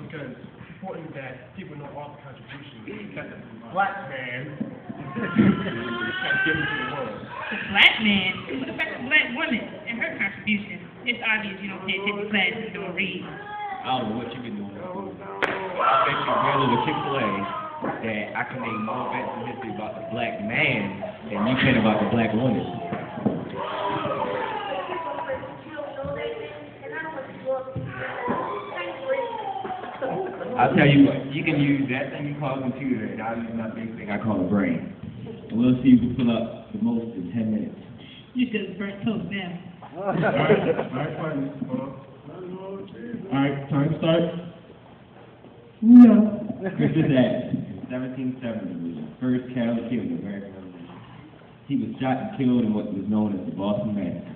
because it's important that people know all the contributions that the black man has given to the world. The black man? What about the black woman and her contribution? It's obvious you don't take class and don't read. I don't know what you've been doing in school. I bet you barely with Chick-fil-A that I can make more facts in history about the black man than you can about the black woman. I'll tell you what, you can use that thing you call a computer, and I'll use my big thing I call a brain. And we'll see who can fill up the most in 10 minutes. You just burnt toast now. Alright, fine. Alright, time to start. No. Christmas Act, 1770, was the first cattle killed in the American Revolution. He was shot and killed in what was known as the Boston Massacre.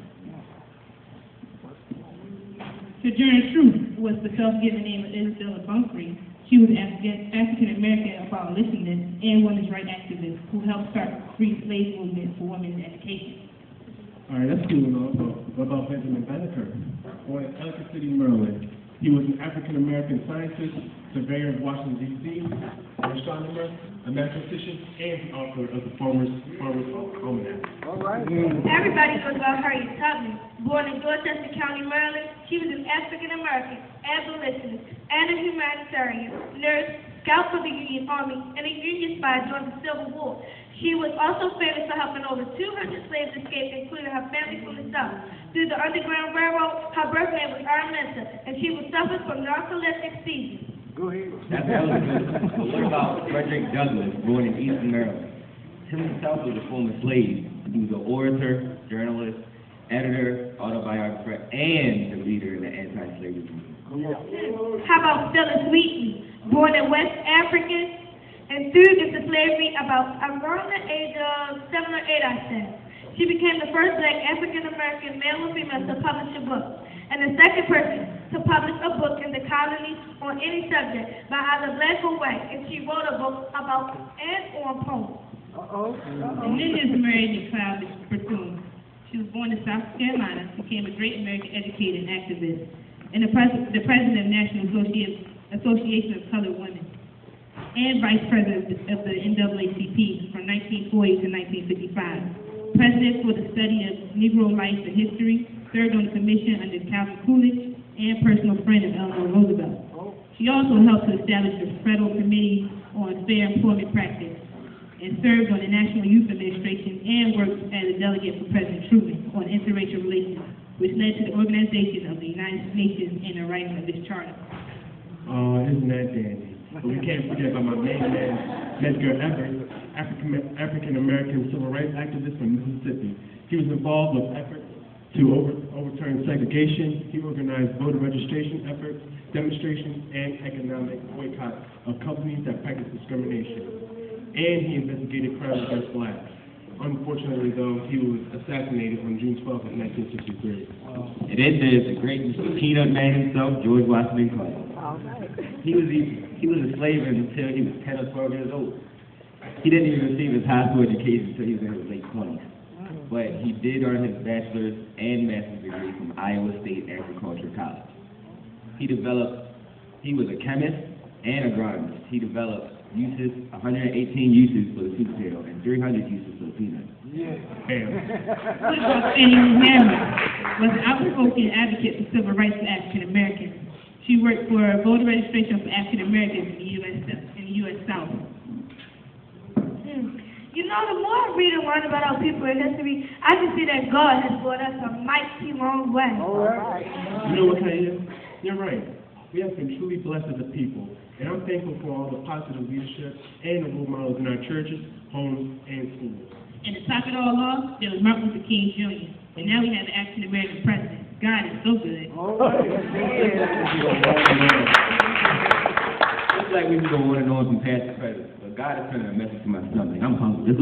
Sojourner Truth was the self-given name of Isabella Bunkley. She was an African-American abolitionist and women's rights activist who helped start the free slave movement for women's education. All right, that's cool and all. What about Benjamin Banneker? Born in Ellicott City, Maryland. He was an African-American scientist, surveyor of Washington, D.C., an astronomer, a mathematician, and the author of the Farmer's Almanac. All right. Everybody knows about Harriet Tubman. Born in Dorchester County, Maryland, she was an African-American abolitionist and a humanitarian, nurse, scout for the Union Army, and a Union spy during the Civil War. She was also famous for helping over 200 slaves escape, including her family from the South. Through the Underground Railroad, her birth name was Arminta, and she was suffering from narcoleptic seizures. Go ahead. That's relevant. But what about Frederick Douglass, born in Eastern Maryland? Him himself was a former slave. He was an orator, journalist, editor, autobiographer, and the leader in the anti-slavery movement. How about Phyllis Wheaton, born in West Africa and threw into slavery around the age of 7 or 8, I think. She became the first black African-American male or female to publish a book, and the second person to publish a book in the colony on any subject by either black or white, and she wrote a book about and on poems. And then there's Mary Cloud Bethune. She was born in South Carolina, became a great American educator and activist, and the president of National Association of Colored Women, and vice president of the NAACP from 1940 to 1955. President for the study of Negro life and history, served on the commission under Calvin Coolidge, and personal friend of Eleanor Roosevelt. She also helped to establish the Federal Committee on Fair Employment Practice, and served on the National Youth Administration and worked as a delegate for President Truman on interracial relations, which led to the organization of the United Nations and the writing of this charter. Oh, isn't that dandy? But we can't forget about my main man, Medgar Evers, African-American civil rights activist from Mississippi. He was involved with efforts to overturn segregation. He organized voter registration efforts, demonstrations, and economic boycott of companies that practice discrimination. And he investigated crimes against blacks. Unfortunately, though, he was assassinated on June 12th of 1963. And then there's the great Mr. Peanut Man himself, George Washington Carver. He was a slave until he was 10 or 12 years old. He didn't even receive his high school education until he was in his late 20s. But he did earn his bachelor's and master's degree from Iowa State Agricultural College. He was a chemist and agronomist. He developed 118 uses for the sweet potato and 300 uses for the peanut. What about Fannie Lou Hammond? Was an outspoken advocate for civil rights for African Americans. She worked for voter registration for African Americans in the U.S. South. You know, the more I read and learn about our people in history, I can see that God has brought us a mighty long way. All right. You know what, Kaya? You're right. We have been truly blessed as a people, and I'm thankful for all the positive leadership and the role models in our churches, homes, and schools. And to top it all off, there was Martin Luther King Jr., and now we have an African-American president. God is so good. All right. Looks like we can go on and on from past to present, but God is sending a message to my stomach. I'm hungry.